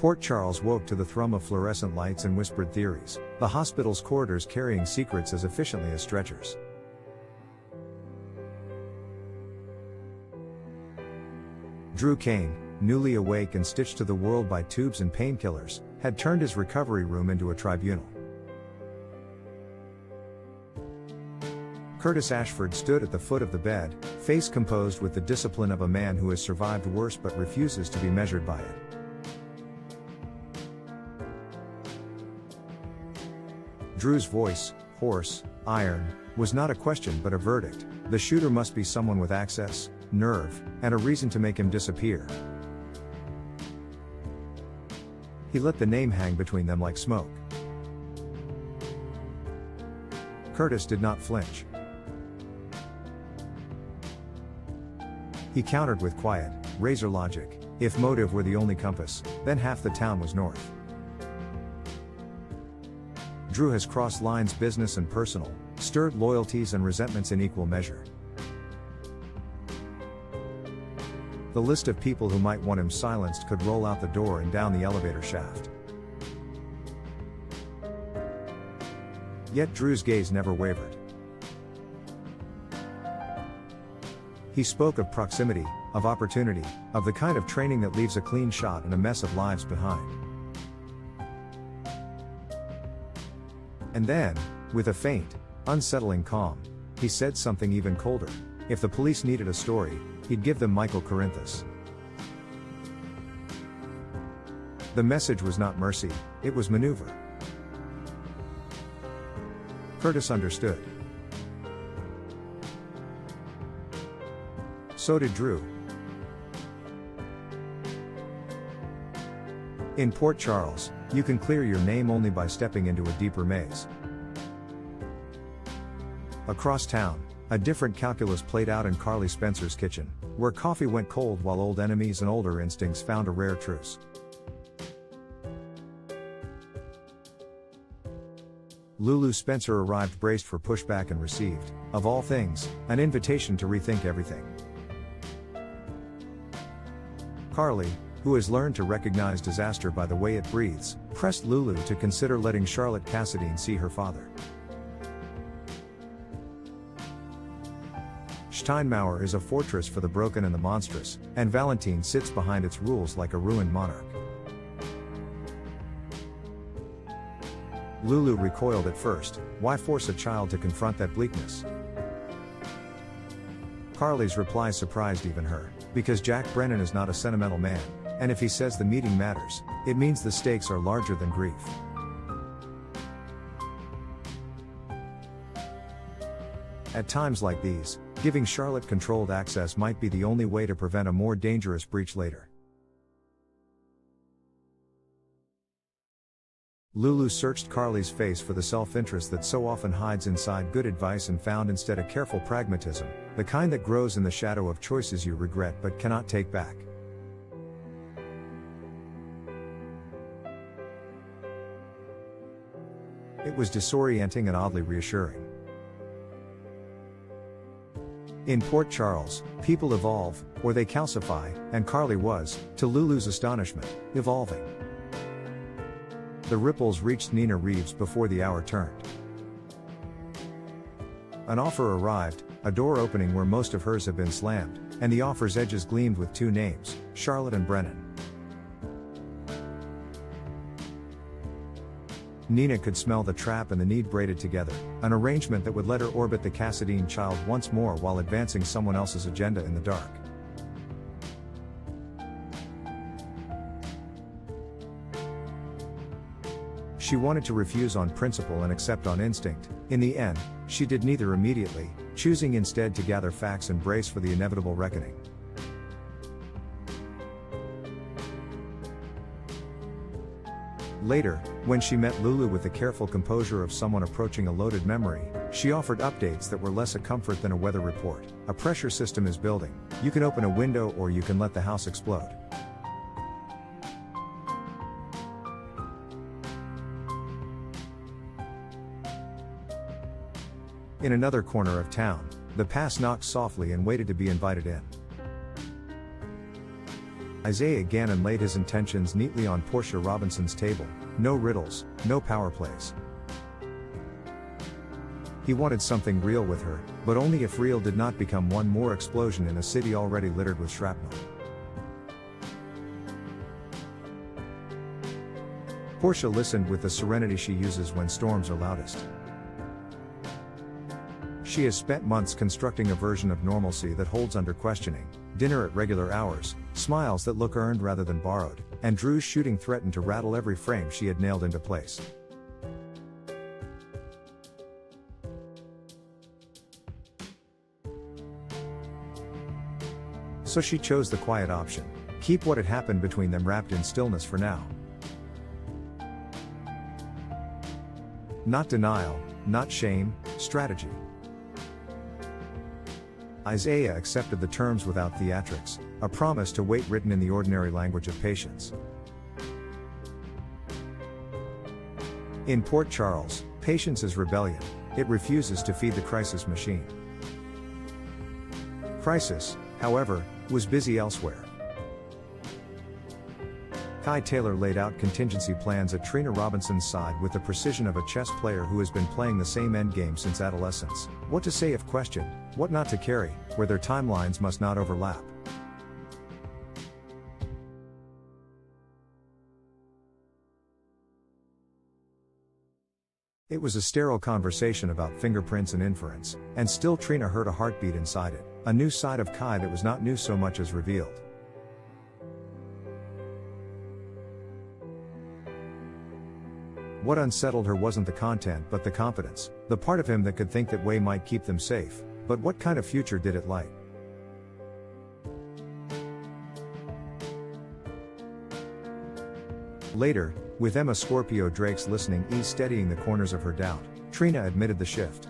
Port Charles woke to the thrum of fluorescent lights and whispered theories, the hospital's corridors carrying secrets as efficiently as stretchers. Drew Kane, newly awake and stitched to the world by tubes and painkillers, had turned his recovery room into a tribunal. Curtis Ashford stood at the foot of the bed, face composed with the discipline of a man who has survived worse but refuses to be measured by it. Drew's voice, hoarse, iron, was not a question but a verdict. The shooter must be someone with access, nerve, and a reason to make him disappear. He let the name hang between them like smoke. Curtis did not flinch. He countered with quiet, razor logic. If motive were the only compass, then half the town was north. Drew has crossed lines, business and personal, stirred loyalties and resentments in equal measure. The list of people who might want him silenced could roll out the door and down the elevator shaft. Yet Drew's gaze never wavered. He spoke of proximity, of opportunity, of the kind of training that leaves a clean shot and a mess of lives behind. And then, with a faint, unsettling calm, he said something even colder. If the police needed a story, he'd give them Michael Corinthus. The message was not mercy, it was maneuver. Curtis understood. So did Drew. In Port Charles, you can clear your name only by stepping into a deeper maze. Across town, a different calculus played out in Carly Spencer's kitchen, where coffee went cold while old enemies and older instincts found a rare truce. Lulu Spencer arrived braced for pushback and received, of all things, an invitation to rethink everything. Carly, who has learned to recognize disaster by the way it breathes, pressed Lulu to consider letting Charlotte Cassadine see her father. Steinmauer is a fortress for the broken and the monstrous, and Valentine sits behind its rules like a ruined monarch. Lulu recoiled at first. Why force a child to confront that bleakness? Carly's reply surprised even her, because Jack Brennan is not a sentimental man, and if he says the meeting matters, it means the stakes are larger than grief. At times like these, giving Charlotte controlled access might be the only way to prevent a more dangerous breach later. Lulu searched Carly's face for the self-interest that so often hides inside good advice and found instead a careful pragmatism, the kind that grows in the shadow of choices you regret but cannot take back. It was disorienting and oddly reassuring. In Port Charles, people evolve, or they calcify, and Carly was, to Lulu's astonishment, evolving. The ripples reached Nina Reeves before the hour turned. An offer arrived, a door opening where most of hers have been slammed, and the offer's edges gleamed with two names, Charlotte and Brennan. Nina could smell the trap and the need braided together, an arrangement that would let her orbit the Cassadine child once more while advancing someone else's agenda in the dark. She wanted to refuse on principle and accept on instinct. In the end, she did neither immediately, choosing instead to gather facts and brace for the inevitable reckoning. Later, when she met Lulu with the careful composure of someone approaching a loaded memory, she offered updates that were less a comfort than a weather report. A pressure system is building. You can open a window or you can let the house explode. In another corner of town, the pass knocked softly and waited to be invited in. Isaiah Gannon laid his intentions neatly on Portia Robinson's table. No riddles, no power plays. He wanted something real with her, but only if real did not become one more explosion in a city already littered with shrapnel. Portia listened with the serenity she uses when storms are loudest. She has spent months constructing a version of normalcy that holds under questioning, dinner at regular hours, smiles that look earned rather than borrowed, and Drew's shooting threatened to rattle every frame she had nailed into place. So she chose the quiet option. Keep what had happened between them wrapped in stillness for now. Not denial, not shame, strategy. Isaiah accepted the terms without theatrics, a promise to wait written in the ordinary language of patience. In Port Charles, patience is rebellion. It refuses to feed the crisis machine. Crisis, however, was busy elsewhere. Kai Taylor laid out contingency plans at Trina Robinson's side with the precision of a chess player who has been playing the same endgame since adolescence. What to say if questioned, what not to carry, where their timelines must not overlap. It was a sterile conversation about fingerprints and inference, and still Trina heard a heartbeat inside it, a new side of Kai that was not new so much as revealed. What unsettled her wasn't the content but the confidence, the part of him that could think that way might keep them safe, but what kind of future did it light? Later, with Emma Scorpio Drake's listening ease steadying the corners of her doubt, Trina admitted the shift.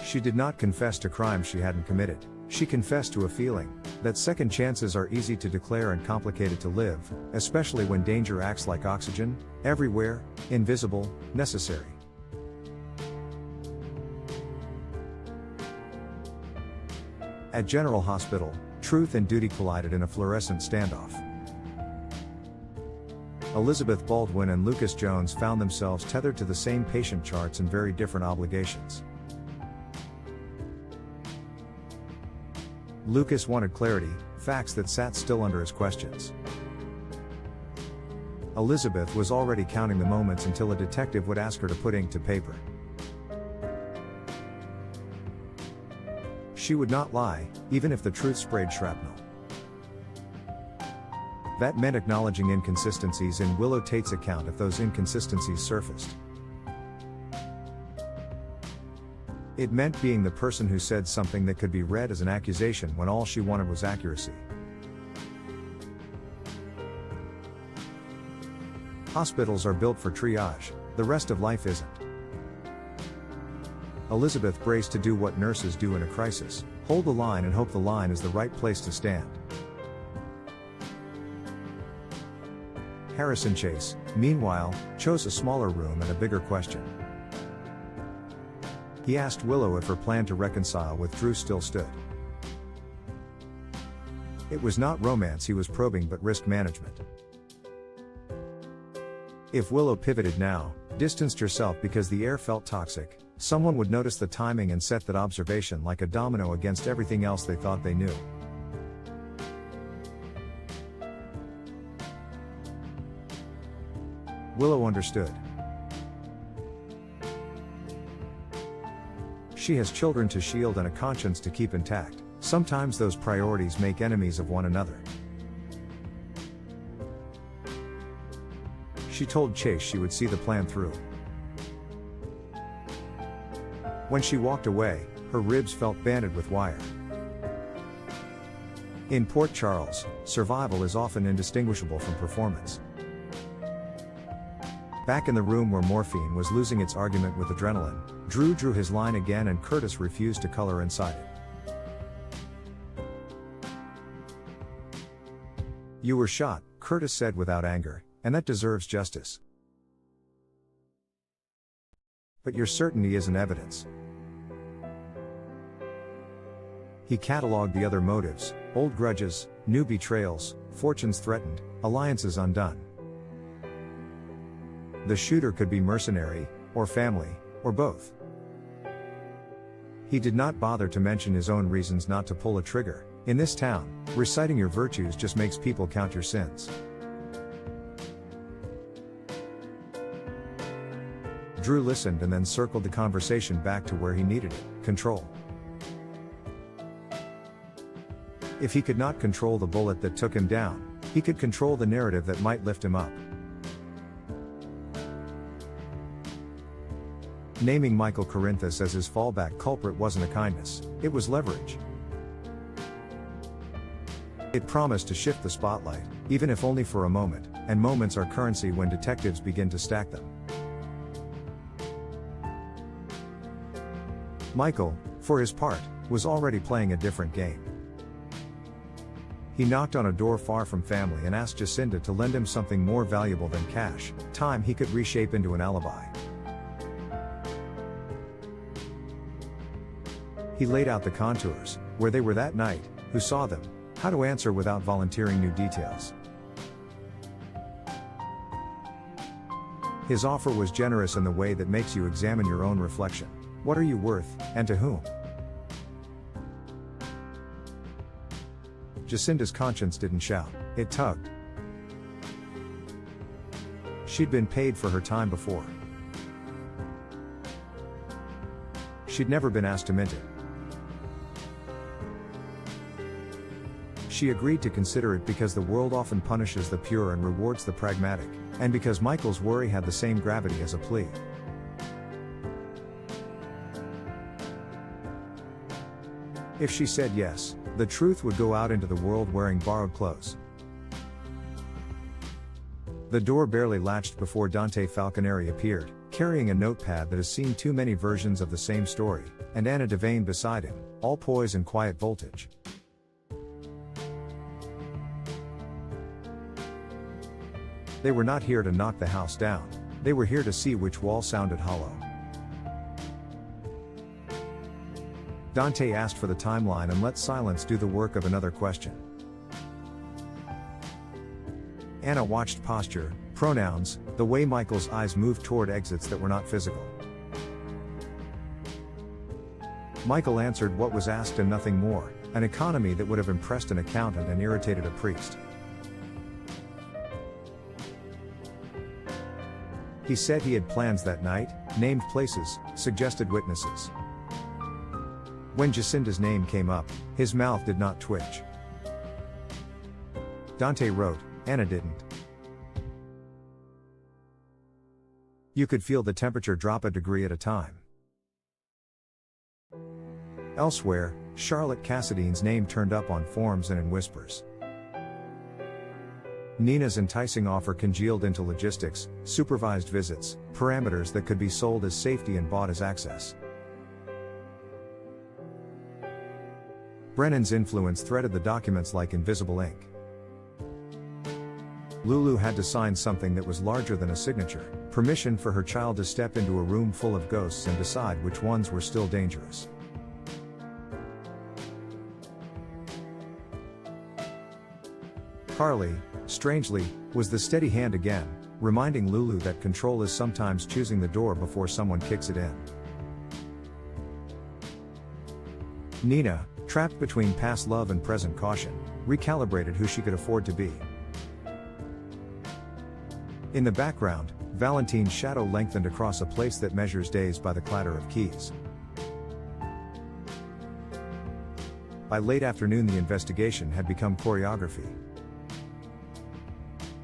She did not confess to crimes she hadn't committed. She confessed to a feeling that second chances are easy to declare and complicated to live, especially when danger acts like oxygen, everywhere, invisible, necessary. At General Hospital, truth and duty collided in a fluorescent standoff. Elizabeth Baldwin and Lucas Jones found themselves tethered to the same patient charts and very different obligations. Lucas wanted clarity, facts that sat still under his questions. Elizabeth was already counting the moments until a detective would ask her to put ink to paper. She would not lie, even if the truth sprayed shrapnel. That meant acknowledging inconsistencies in Willow Tate's account if those inconsistencies surfaced. It meant being the person who said something that could be read as an accusation when all she wanted was accuracy. Hospitals are built for triage, the rest of life isn't. Elizabeth braced to do what nurses do in a crisis, hold the line and hope the line is the right place to stand. Harrison Chase, meanwhile, chose a smaller room and a bigger question. He asked Willow if her plan to reconcile with Drew still stood. It was not romance he was probing but risk management. If Willow pivoted now, distanced herself because the air felt toxic, someone would notice the timing and set that observation like a domino against everything else they thought they knew. Willow understood. She has children to shield and a conscience to keep intact. Sometimes those priorities make enemies of one another. She told Chase she would see the plan through. When she walked away, her ribs felt banded with wire. In Port Charles, survival is often indistinguishable from performance. Back in the room where morphine was losing its argument with adrenaline, Drew drew his line again and Curtis refused to color inside it. "You were shot," Curtis said without anger, "and that deserves justice. But your certainty isn't evidence." He catalogued the other motives: old grudges, new betrayals, fortunes threatened, alliances undone. The shooter could be mercenary, or family, or both. He did not bother to mention his own reasons not to pull a trigger. In this town, reciting your virtues just makes people count your sins. Drew listened and then circled the conversation back to where he needed it: control. If he could not control the bullet that took him down, he could control the narrative that might lift him up. Naming Michael Corinthus as his fallback culprit wasn't a kindness, it was leverage. It promised to shift the spotlight, even if only for a moment, and moments are currency when detectives begin to stack them. Michael, for his part, was already playing a different game. He knocked on a door far from family and asked Jacinda to lend him something more valuable than cash: time he could reshape into an alibi. He laid out the contours: where they were that night, who saw them, how to answer without volunteering new details. His offer was generous in the way that makes you examine your own reflection. What are you worth, and to whom? Jacinda's conscience didn't shout, it tugged. She'd been paid for her time before. She'd never been asked to mint it. She agreed to consider it because the world often punishes the pure and rewards the pragmatic, and because Michael's worry had the same gravity as a plea. If she said yes, the truth would go out into the world wearing borrowed clothes. The door barely latched before Dante Falconeri appeared, carrying a notepad that has seen too many versions of the same story, and Anna Devane beside him, all poise and quiet voltage. They were not here to knock the house down, they were here to see which wall sounded hollow. Dante asked for the timeline and let silence do the work of another question. Anna watched posture, pronouns, the way Michael's eyes moved toward exits that were not physical. Michael answered what was asked and nothing more, an economy that would have impressed an accountant and irritated a priest. He said he had plans that night, named places, suggested witnesses. When Jacinda's name came up, his mouth did not twitch. Dante wrote, Anna didn't. You could feel the temperature drop a degree at a time. Elsewhere, Charlotte Cassadine's name turned up on forms and in whispers. Nina's enticing offer congealed into logistics, supervised visits, parameters that could be sold as safety and bought as access. Brennan's influence threaded the documents like invisible ink. Lulu had to sign something that was larger than a signature: permission for her child to step into a room full of ghosts and decide which ones were still dangerous. Carly, strangely, was the steady hand again, reminding Lulu that control is sometimes choosing the door before someone kicks it in. Nina, trapped between past love and present caution, recalibrated who she could afford to be. In the background, Valentine's shadow lengthened across a place that measures days by the clatter of keys. By late afternoon, the investigation had become choreography.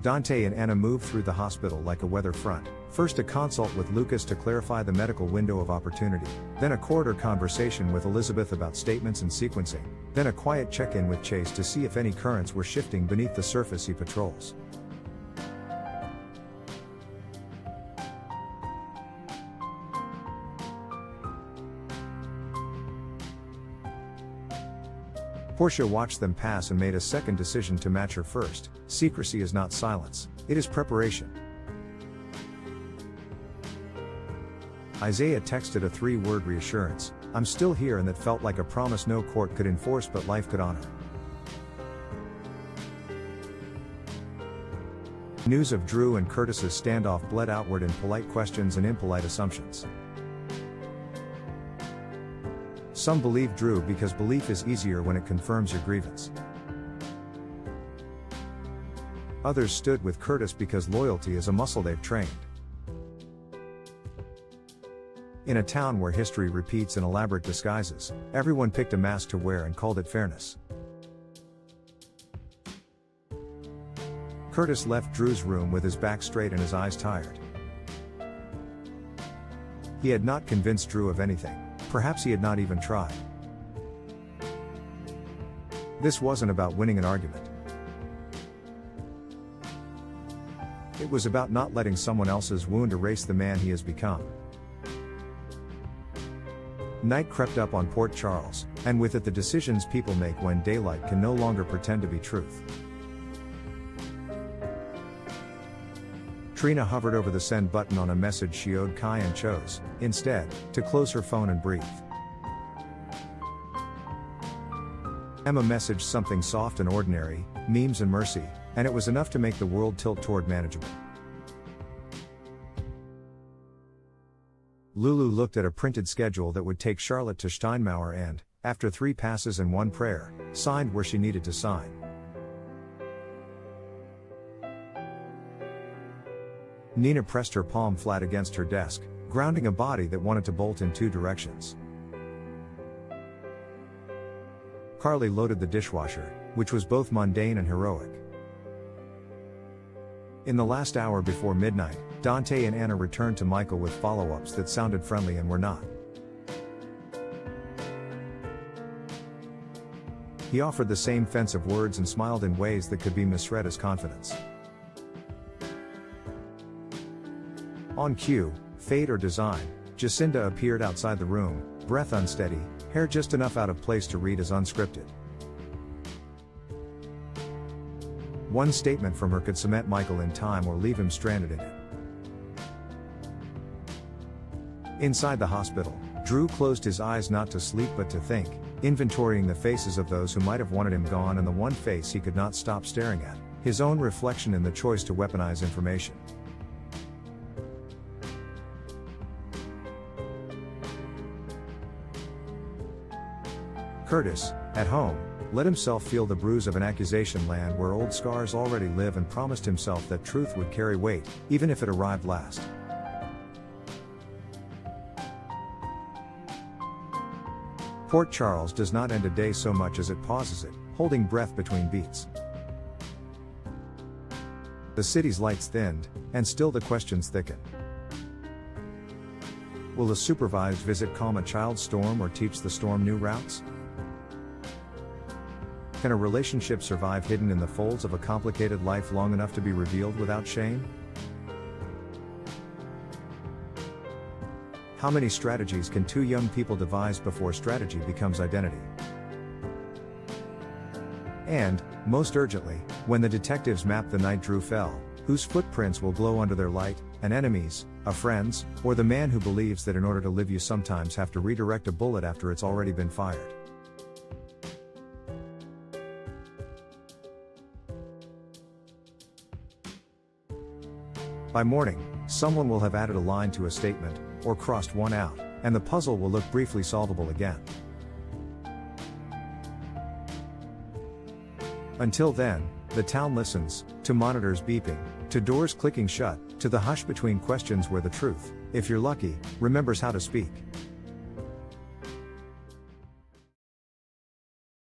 Dante and Anna moved through the hospital like a weather front. First a consult with Lucas to clarify the medical window of opportunity, then a corridor conversation with Elizabeth about statements and sequencing, then a quiet check-in with Chase to see if any currents were shifting beneath the surface he patrols. Portia watched them pass and made a second decision to match her first. Secrecy is not silence, it is preparation. Isaiah texted a 3-word reassurance, I'm still here, and that felt like a promise no court could enforce but life could honor. News of Drew and Curtis's standoff bled outward in polite questions and impolite assumptions. Some believe Drew because belief is easier when it confirms your grievance. Others stood with Curtis because loyalty is a muscle they've trained. In a town where history repeats in elaborate disguises, everyone picked a mask to wear and called it fairness. Curtis left Drew's room with his back straight and his eyes tired. He had not convinced Drew of anything. Perhaps he had not even tried. This wasn't about winning an argument. It was about not letting someone else's wound erase the man he has become. Night crept up on Port Charles, and with it the decisions people make when daylight can no longer pretend to be truth. Trina hovered over the send button on a message she owed Kai and chose, instead, to close her phone and breathe. Emma messaged something soft and ordinary, memes and mercy, and it was enough to make the world tilt toward manageable. Lulu looked at a printed schedule that would take Charlotte to Steinmauer and, after 3 passes and 1 prayer, signed where she needed to sign. Nina pressed her palm flat against her desk, grounding a body that wanted to bolt in 2 directions. Carly loaded the dishwasher, which was both mundane and heroic. In the last hour before midnight, Dante and Anna returned to Michael with follow-ups that sounded friendly and were not. He offered the same fence of words and smiled in ways that could be misread as confidence. On cue, fate or design, Jacinda appeared outside the room, breath unsteady, hair just enough out of place to read as unscripted. One statement from her could cement Michael in time or leave him stranded in it. Inside the hospital, Drew closed his eyes not to sleep but to think, inventorying the faces of those who might have wanted him gone and the one face he could not stop staring at, his own reflection in the choice to weaponize information. Curtis, at home, let himself feel the bruise of an accusation land where old scars already live and promised himself that truth would carry weight, even if it arrived last. Port Charles does not end a day so much as it pauses it, holding breath between beats. The city's lights thinned, and still the questions thicken. Will a supervised visit calm a child's storm or teach the storm new routes? Can a relationship survive hidden in the folds of a complicated life long enough to be revealed without shame? How many strategies can 2 young people devise before strategy becomes identity? And, most urgently, when the detectives map the night Drew fell, whose footprints will glow under their light, an enemy's, a friend's, or the man who believes that in order to live you sometimes have to redirect a bullet after it's already been fired? By morning, someone will have added a line to a statement, or crossed one out, and the puzzle will look briefly solvable again. Until then, the town listens, to monitors beeping, to doors clicking shut, to the hush between questions where the truth, if you're lucky, remembers how to speak.